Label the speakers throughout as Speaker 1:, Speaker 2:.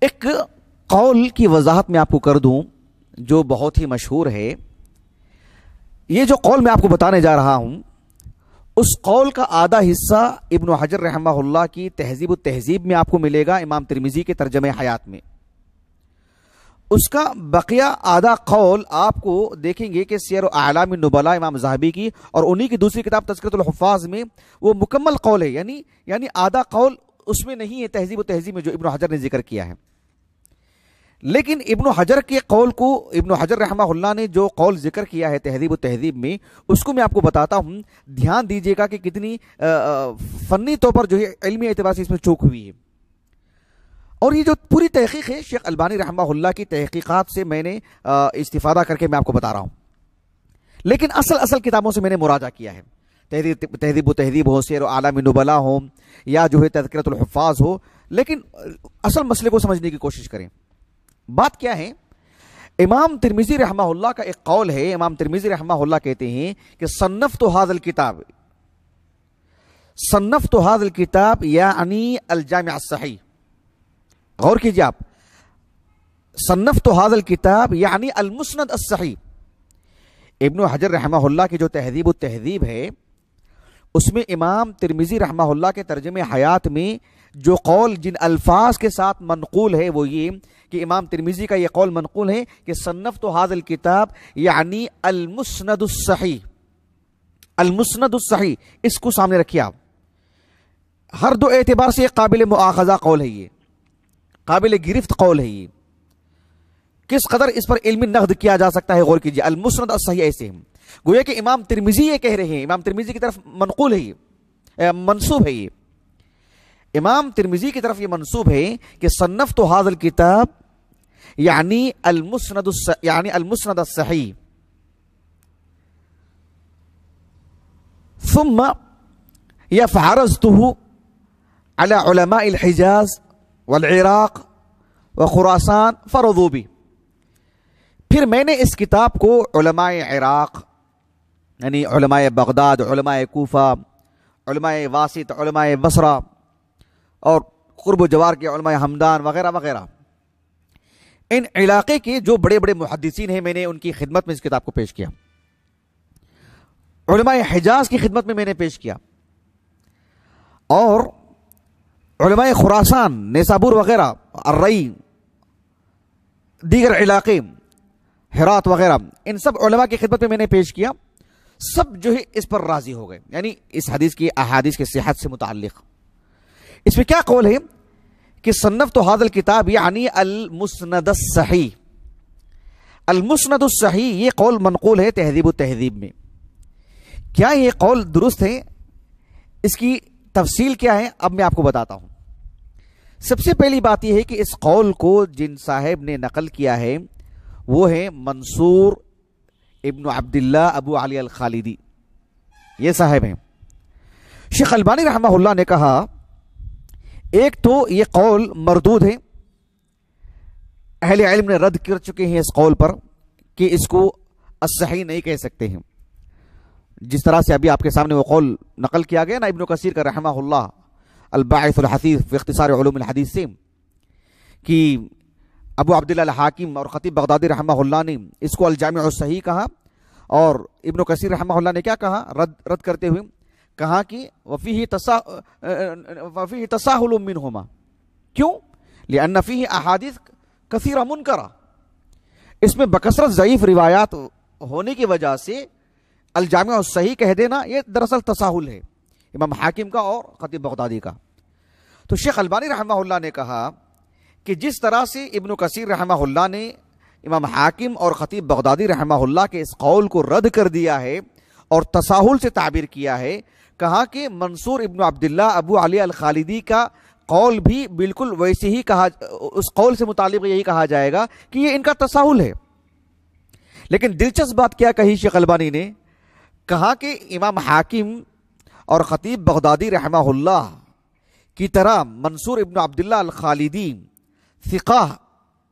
Speaker 1: ایک قول کی وضاحت میں آپ کو کر دوں جو بہت ہی مشہور ہے. یہ جو قول میں آپ کو بتانے جا رہا ہوں اس قول کا آدھا حصہ ابن حجر رحمہ اللہ کی تہذیب التہذیب میں آپ کو ملے گا، امام ترمذی کے ترجمہ حیات میں. اس کا بقیہ آدھا قول آپ کو دیکھیں گے کہ سیر اعلام النبلاء امام ذہبی کی اور انہی کی دوسری کتاب تذکرۃ الحفاظ میں وہ مکمل قول ہے، یعنی آدھا قول اس میں نہیں ہے تہذیب و تہذیب میں جو ابن حجر نے ذکر کیا ہے. لیکن ابن حجر کے قول کو، ابن حجر رحمہ اللہ نے جو قول ذکر کیا ہے تہذیب و تہذیب میں، اس کو میں آپ کو بتاتا ہوں. دھیان دیجئے گا کہ کتنی فنی طور پر جو ہے علمی اعتبار سے اس میں چوک ہوئی ہے. اور یہ جو پوری تحقیق ہے شیخ البانی رحمہ اللہ کی تحقیقات سے میں نے استفادہ کر کے میں آپ کو بتا رہا ہوں. لیکن اصل کتابوں سے میں نے مراجعہ کیا ہے. تہذیب و تہذیب ہو، سیر اعلام النبلاء ہو، یا جو ہے تذکرۃ الحفاظ ہو. لیکن اصل مسئلے کو سمجھنے کی کوشش کریں. بات کیا ہے؟ امام ترمذی رحمہ اللہ کا ایک قول ہے. امام ترمذی رحمہ اللہ کہتے ہیں کہ صنفت هذا الكتاب یعنی الجامع الصحیح. غور کیجئے آپ، صنفت هذا الكتاب یعنی المسند الصحیح. ابن حجر رحمہ اللہ کی جو تہذیب التہذیب ہے اس میں امام ترمذی رحمہ اللہ کے ترجمہ حیات میں جو قول جن الفاظ کے ساتھ منقول ہے وہ یہ کہ امام ترمذی کا یہ قول منقول ہے کہ صنفت هذا الكتاب یعنی المسند الصحیح. المسند الصحیح اس کو سامنے رکھیے آپ. ہر دو اعتبار سے قابل مؤاخذہ قول ہے، یہ قابل گرفت قول ہے. یہ کس قدر اس پر علمی نقد کیا جا سکتا ہے غور کیجیے. المسند الصحیح ایسے ہیں گویا کہ امام ترمذی یہ کہہ رہے ہیں، امام ترمذی کی طرف منقول ہے، یہ منسوب ہے. یہ امام ترمذی کی طرف یہ منسوب ہے کہ صنفت هذا الكتاب یعنی المسند الصحیح. ثم فعرضته على علماء الحجاز والعراق وخراسان فرضوا بی. پھر میں نے اس کتاب کو علماء عراق یعنی علماء بغداد، علماء کوفہ، علماء واسط، علماء بصرہ اور قرب و جوار کے علماء ہمدان وغیرہ وغیرہ، ان علاقے کے جو بڑے بڑے محدثین ہیں میں نے ان کی خدمت میں اس کتاب کو پیش کیا. علماء حجاز کی خدمت میں نے پیش کیا، اور علماء خراسان، نیسابور وغیرہ، الرئی، دیگر علاقے، ہرات وغیرہ، ان سب علماء کی خدمت میں نے پیش کیا. سب جو ہے اس پر راضی ہو گئے، یعنی اس حدیث کی احادیث کی صحت سے متعلق. اس میں کیا قول ہے کہ صنفت هذا الكتاب یعنی المسند الصحیح. المسند الصحیح یہ قول منقول ہے تہذیب و تہذیب میں. کیا یہ قول درست ہے؟ اس کی تفصیل کیا ہے اب میں آپ کو بتاتا ہوں. سب سے پہلی بات یہ ہے کہ اس قول کو جن صاحب نے نقل کیا ہے وہ ہے منصور ابن عبداللہ ابو علی الخالدی. یہ صاحب ہیں. شیخ البانی رحمہ اللہ نے کہا ایک تو یہ قول مردود ہے، اہل علم نے رد کر چکے ہیں اس قول پر کہ اس کو الصحیح نہیں کہہ سکتے ہیں. جس طرح سے ابھی آپ کے سامنے وہ قول نقل کیا گیا نا ابن کثیر کا رحمہ اللہ الباعث الحثیث فی اختصار علوم الحدیث سے، کہ ابو عبداللہ الحاکم اور خطیب بغدادی رحمہ اللہ نے اس کو الجامع الصحیح کہا، اور ابن کثیر رحمہ اللہ نے کیا کہا رد کرتے ہوئے؟ کہا کہ وفیہ تساہل منہما. کیوں؟ لأن فیہ احادیث کثیرہ منکرہ. اس میں بکثرت ضعیف روایات ہونے کی وجہ سے الجامع الصحیح کہہ دینا یہ دراصل تساہل ہے امام حاکم کا اور خطیب بغدادی کا. تو شیخ البانی رحمہ اللہ نے کہا کہ جس طرح سے ابن کثیر رحمہ اللہ نے امام حاکم اور خطیب بغدادی رحمہ اللہ کے اس قول کو رد کر دیا ہے اور تساہل سے تعبیر کیا ہے، کہا کہ منصور ابن عبداللہ ابو علی الخالدی کا قول بھی بالکل ویسے ہی کہا، اس قول سے متعلق یہی کہا جائے گا کہ یہ ان کا تساہل ہے. لیکن دلچسپ بات کیا کہی شیخ البانی نے؟ کہا کہ امام حاکم اور خطیب بغدادی رحمہ اللہ کی طرح منصور ابن عبداللہ الخالدی ثقہ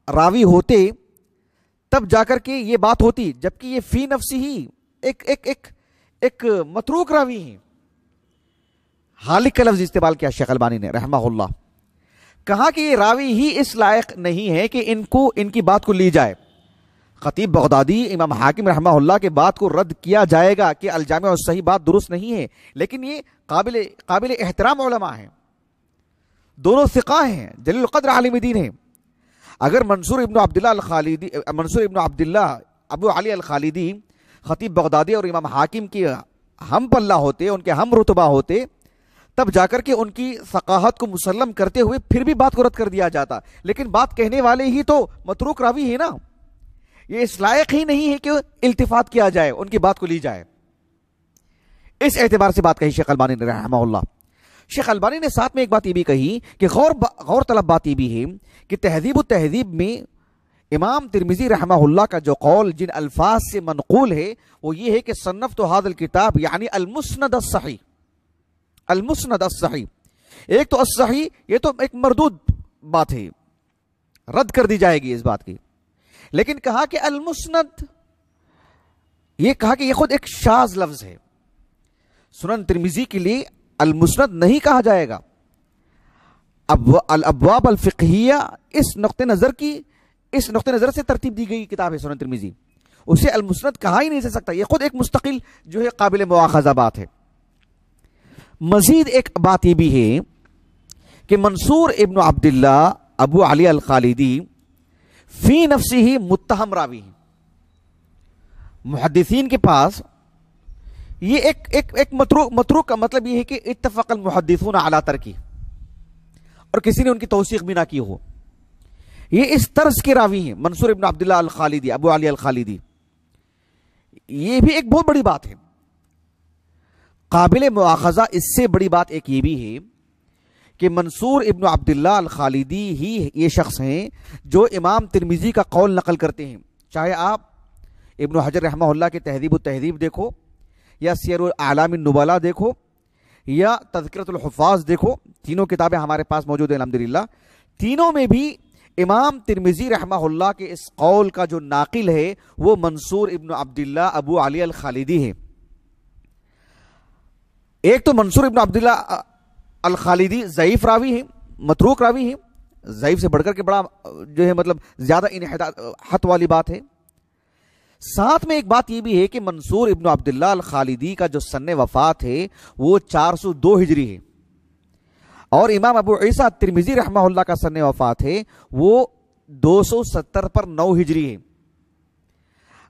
Speaker 1: راوی ہوتے تب جا کر کے یہ بات ہوتی، جبکہ یہ فی نفسی ہی ایک متروک راوی ہیں. حالک کا لفظ استعمال کیا شیخ البانی نے رحمہ اللہ. کہا کہ یہ راوی ہی اس لائق نہیں ہے کہ ان کی بات کو لی جائے. خطیب بغدادی امام حاکم رحمہ اللہ کے بات کو رد کیا جائے گا کہ الجامع الصحیح بات درست نہیں ہے، لیکن یہ قابل احترام علماء ہیں، دونوں ثقہ ہیں، جلیل القدر عالم دین ہیں. اگر منصور ابن عبداللہ ابو علی الخالدی خطیب بغدادی اور امام حاکم کی ہم پلہ ہوتے، ان کے ہم رتبہ ہوتے، تب جا کر کے ان کی ثقاہت کو مسلم کرتے ہوئے پھر بھی بات کو رد کر دیا جاتا. لیکن بات کہنے والے ہی تو متروک راوی ہے نا، یہ اس لائق ہی نہیں ہے کہ التفات کیا جائے، ان کی بات کو لی جائے. اس اعتبار سے بات کہی شیخ البانی نے رحمہ اللہ. شیخ البانی نے ساتھ میں ایک بات یہ بھی کہی کہ غور طلب بات یہ بھی ہے کہ تہذیب و تہذیب میں امام ترمذی رحمہ اللہ کا جو قول جن الفاظ سے منقول ہے وہ یہ ہے کہ صنفت ھذا الکتاب یعنی المسند الصحیح. المسند الصحیح، ایک تو الصحیح، یہ تو ایک مردود بات ہے، رد کر دی جائے گی اس بات کی. لیکن کہا کہ المسند، یہ کہا کہ یہ خود ایک شاذ لفظ ہے. سنن ترمذی کے لیے المسند نہیں کہا جائے گا. الابواب الفقہیہ اس نقطہ نظر سے ترتیب دی گئی کتاب ہے سنن ترمذی، اسے المسند کہا ہی نہیں جا سکتا. یہ خود ایک مستقل جو ہے قابل مواخذہ بات ہے. مزید ایک بات یہ بھی ہے کہ منصور ابن عبداللہ ابو علی الخالدی فی نفسی ہی متہم راوی ہے. محدثین کے پاس یہ ایک متروک کا مطلب یہ ہے کہ اتفق المحدثون علی ترکی، اور کسی نے ان کی توثیق بھی نہ کی ہو. یہ اس طرز کے راوی ہیں منصور ابن عبداللہ الخالدی ابو علی الخالدی. یہ بھی ایک بہت بڑی بات ہے. قابل مواخذہ اس سے بڑی بات ایک یہ بھی ہے کہ منصور ابن عبداللہ الخالدی ہی یہ شخص ہیں جو امام ترمذی کا قول نقل کرتے ہیں. چاہے آپ ابن حجر رحمہ اللہ کے تہذیب و تہذیب دیکھو، یا سیر اعلام النبلاء دیکھو، یا تذکرۃ الحفاظ دیکھو، تینوں کتابیں ہمارے پاس موجود ہیں الحمدللہ. تینوں میں بھی امام ترمذی رحمہ اللہ کے اس قول کا جو ناقل ہے وہ منصور ابن عبداللہ ابو علی الخالدی ہے. ایک تو منصور ابن عبداللہ الخالدی ضعیف راوی ہے، متروک راوی ہے، ضعیف سے بڑھ کر کے بڑا جو ہے مطلب زیادہ انحط والی بات ہے. ساتھ میں ایک بات یہ بھی ہے کہ منصور ابن عبداللہ الخالدی کا جو سن وفات ہے وہ 402 ہجری ہے، اور امام ابو عیسیٰ ترمذی رحمہ اللہ کا سن وفات ہے وہ 270 پر 9 ہجری ہے.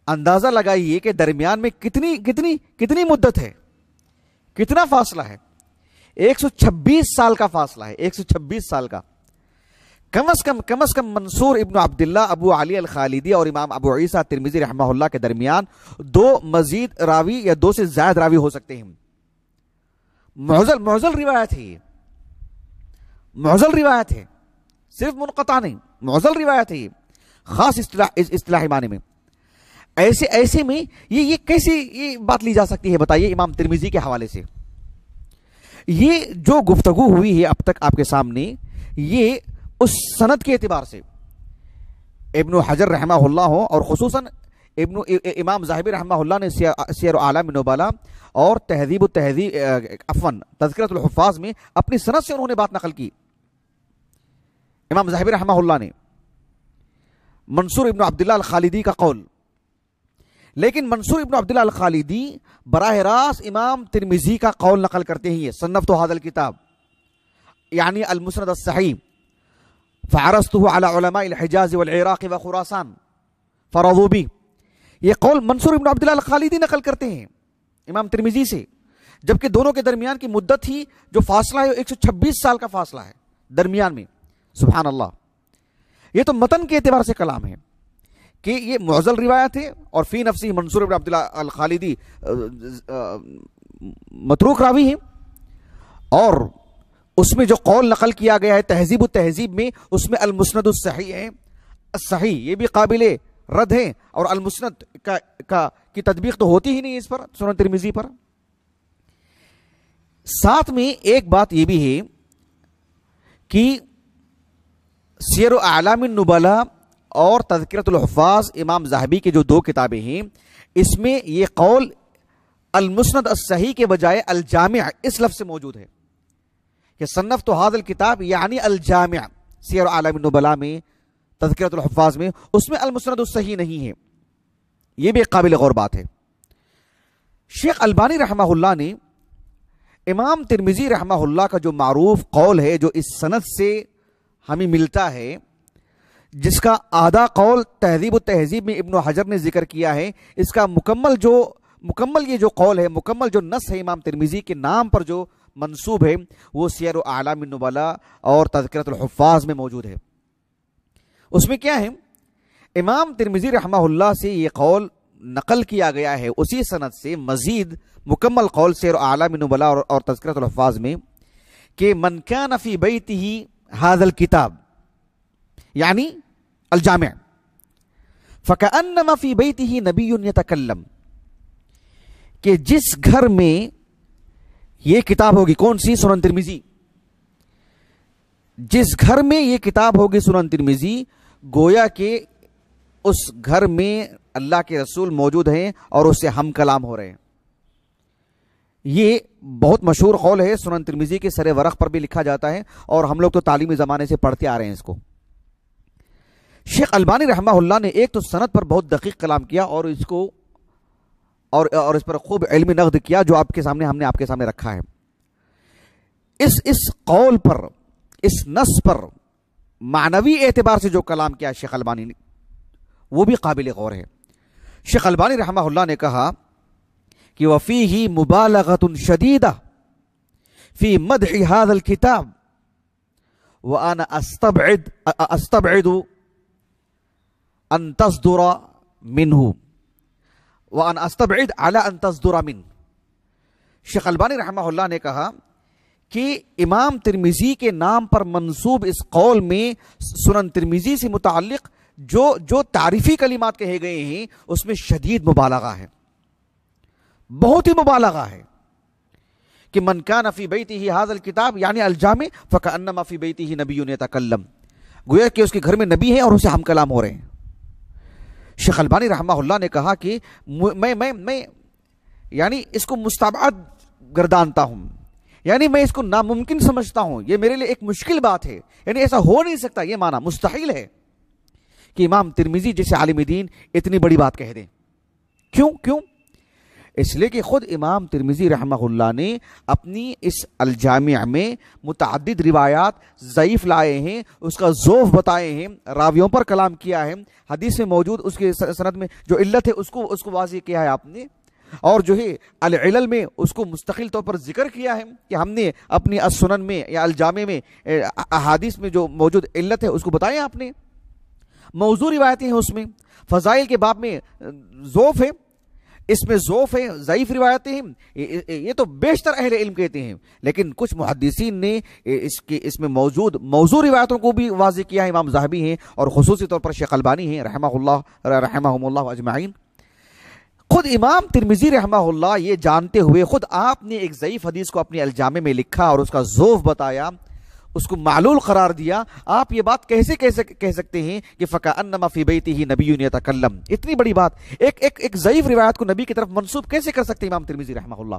Speaker 1: اندازہ لگائیے کہ درمیان میں کتنی مدت ہے، کتنا فاصلہ ہے. 126 سال کا فاصلہ ہے، 126 سال کا. کم از کم منصور ابن عبداللہ ابو علی الخالدی اور امام ابو عیسیٰ ترمذی رحمہ اللہ کے درمیان 2 مزید راوی یا 2 سے زائد راوی ہو سکتے ہیں. معضل روایت ہے، یہ معضل روایت ہے، صرف منقطع نہیں، معضل روایت ہے یہ خاص اصطلاحی معنی میں. ایسے میں یہ کیسے یہ بات لی جا سکتی ہے بتائیے امام ترمذی کے حوالے سے. یہ جو گفتگو ہوئی ہے اب تک آپ کے سامنے، یہ اس سند کے اعتبار سے ابن حجر رحمہ اللہ ہو، اور خصوصاً امام ذاہبی رحمہ اللہ نے سیر اعلام النبلاء اور تہذیب و تہذیب تذکرۃ الحفاظ میں اپنی سند سے انہوں نے بات نقل کی. امام ذاہبی رحمہ اللہ نے منصور ابن عبداللہ الخالدی کا قول، لیکن منصور ابن عبداللہ الخالدی براہ راست امام ترمذی کا قول نقل کرتے ہیں. یہ صنفت ھذا الکتاب یعنی المسند الصحیح فعرضته على علماء الحجاز والعراق وخراسان فرضوا به. یہ قول منصور ابن عبداللہ الخالدی نقل کرتے ہیں امام ترمذی سے، جبکہ دونوں کے درمیان کی مدت ہی جو فاصلہ ہے 126 سال کا فاصلہ ہے درمیان میں. سبحان اللہ. یہ تو متن کے اعتبار سے کلام ہے کہ یہ معضل روایت ہے، اور فی نفسی منصور ابن عبداللہ الخالدی متروک راوی ہے، اور اس میں جو قول نقل کیا گیا ہے تہذیب و تہذیب میں اس میں المسند الصحیح ہے. الصحیح یہ بھی قابل رد ہے، اور المسند کی تطبیق تو ہوتی ہی نہیں اس پر، سنن ترمذی پر. ساتھ میں ایک بات یہ بھی ہے کہ سیر اعلام النبلاء اور تذکرۃ الحفاظ امام ذاہبی کی جو 2 کتابیں ہیں، اس میں یہ قول المسند الصحیح کے بجائے الجامع اس لفظ سے موجود ہے کہ صنفت ھذا الکتاب یعنی الجامع. سیر اعلام النبلاء میں، تذکرۃ الحفاظ میں، اس میں المسند الصحیح نہیں ہے. یہ بھی ایک قابل غور بات ہے. شیخ البانی رحمہ اللہ نے امام ترمذی رحمہ اللہ کا جو معروف قول ہے، جو اس سند سے ہمیں ملتا ہے، جس کا آدھا قول تہذیب و تہذیب میں ابن حجر نے ذکر کیا ہے، اس کا مکمل یہ جو قول ہے، مکمل جو نص ہے امام ترمذی کے نام پر جو منسوب ہے، وہ سیر اعلام النبلاء اور تذکرۃ الحفاظ میں موجود ہے. اس میں کیا ہے؟ امام ترمذی رحمہ اللہ سے یہ قول نقل کیا گیا ہے اسی سند سے، مزید مکمل قول سیر اعلام النبلاء اور تذکرۃ الحفاظ میں، کہ من کان فی بیتہ ھذا الکتاب یعنی الجامع فکأنما فی بیتہ نبی یتکلم، کہ جس گھر میں یہ کتاب ہوگی، کون سی؟ سنن ترمذی. جس گھر میں یہ کتاب ہوگی سنن ترمذی، گویا کہ اس گھر میں اللہ کے رسول موجود ہیں اور اس سے ہم کلام ہو رہے ہیں. یہ بہت مشہور قول ہے، سنن ترمذی کے سر ورق پر بھی لکھا جاتا ہے اور ہم لوگ تو تعلیمی زمانے سے پڑھتے آ رہے ہیں اس کو. شیخ البانی رحمہ اللہ نے ایک تو سند پر بہت دقیق کلام کیا اور اس کو اور اس پر خوب علمی نقد کیا، جو آپ کے سامنے ہم نے آپ کے سامنے رکھا ہے. اس قول پر، اس نص پر معنوی اعتبار سے جو کلام کیا شیخ البانی نے، وہ بھی قابل غور ہے. شیخ البانی رحمہ اللہ نے کہا کہ وفیہ مبالغۃ شدیدہ فی مدح ھذا الکتاب وانا استبعد ان تصدر منہ وان استبعد علی ان تصدر منہ. شیخ البانی رحمہ اللہ نے کہا کہ امام ترمذی کے نام پر منسوب اس قول میں سنن ترمذی سے متعلق جو تعریفی کلمات کہے گئے ہیں اس میں شدید مبالغہ ہے، بہت ہی مبالغہ ہے. کہ من کان فی بیتہ ھذا الکتاب یعنی الجامع فکأنما فی بیتہ نبی یتکلم، گویا کہ اس کے گھر میں نبی ہیں اور اسے ہم کلام ہو رہے ہیں. شیخ البانی رحمہ اللہ نے کہا کہ میں یعنی اس کو مستبعد گردانتا ہوں، یعنی میں اس کو ناممکن سمجھتا ہوں، یہ میرے لیے ایک مشکل بات ہے، یعنی ایسا ہو نہیں سکتا، یہ معنی مستحیل ہے کہ امام ترمذی جیسے عالم دین اتنی بڑی بات کہہ دیں. کیوں؟ اس لیے کہ خود امام ترمذی رحمہ اللہ نے اپنی اس الجامع میں متعدد روایات ضعیف لائے ہیں، اس کا ضعف بتائے ہیں، راویوں پر کلام کیا ہے، حدیث میں موجود اس کے سند میں جو علت ہے اس کو واضح کیا ہے آپ نے، اور جو ہے العلل میں اس کو مستقل طور پر ذکر کیا ہے کہ ہم نے اپنی السنن میں یا الجامع میں احادیث میں جو موجود علت ہے اس کو بتایا آپ نے. موضوع روایتیں ہیں اس میں، فضائل کے باب میں ضعف ہے، اس میں ضعف ہے، ضعیف روایتیں ہیں، یہ تو بیشتر اہل علم کہتے ہیں. لیکن کچھ محدثین نے اس میں موجود موضوع روایتوں کو بھی واضح کیا ہے، امام ذہبی ہیں اور خصوصی طور پر شیخ البانی ہیں رحمہم اللہ اجمعین. خود امام ترمذی رحمہ اللہ یہ جانتے ہوئے خود آپ نے ایک ضعیف حدیث کو اپنی الجامع میں لکھا اور اس کا ضعف بتایا، اس کو معلول قرار دیا. آپ یہ بات کیسے کہہ سکتے ہیں کہ فکأنما فی بیتہ نبی یتکلم؟ اتنی بڑی بات ایک ضعیف روایت کو نبی کی طرف منسوب کیسے کر سکتے ہیں امام ترمذی رحمہ اللہ؟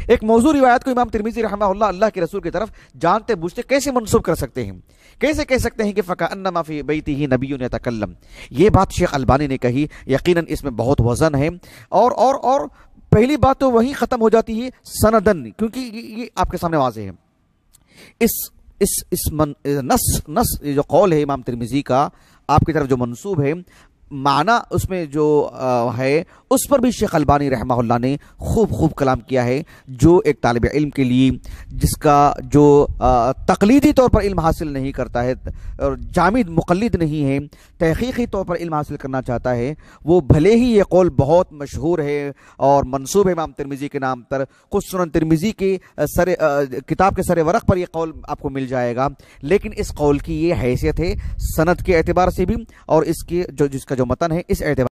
Speaker 1: ایک موضوع روایت کو امام ترمذی رحمہ اللہ اللہ کے رسول کی طرف جانتے بوجھتے کیسے منسوب کر سکتے ہیں؟ کیسے کہہ سکتے ہیں کہ فکأنما فی بیتہ نبی یتکلم؟ یہ بات شیخ البانی نے کہی، یقیناً اس میں بہت وزن ہے. اور پہلی بات تو وہیں ختم ہو جاتی ہے سندن، کیونکہ یہ آپ کے سامنے واضح ہے. نص جو قول ہے امام ترمذی کا آپ کی طرف جو منسوب ہے، معنی اس میں جو ہے اس پر بھی شیخ البانی رحمہ اللہ نے خوب کلام کیا ہے. جو ایک طالب علم کے لیے جس کا جو تقلیدی طور پر علم حاصل نہیں کرتا ہے اور جامد مقلد نہیں ہے، تحقیقی طور پر علم حاصل کرنا چاہتا ہے، وہ بھلے ہی یہ قول بہت مشہور ہے اور منسوب ہے امام ترمذی کے نام پر، خود سنن ترمذی کے کتاب کے سر ورق پر یہ قول آپ کو مل جائے گا، لیکن اس قول کی یہ حیثیت ہے سند کے اعتبار سے بھی اور اس کے جس کا جو متن ہے اس اعتبار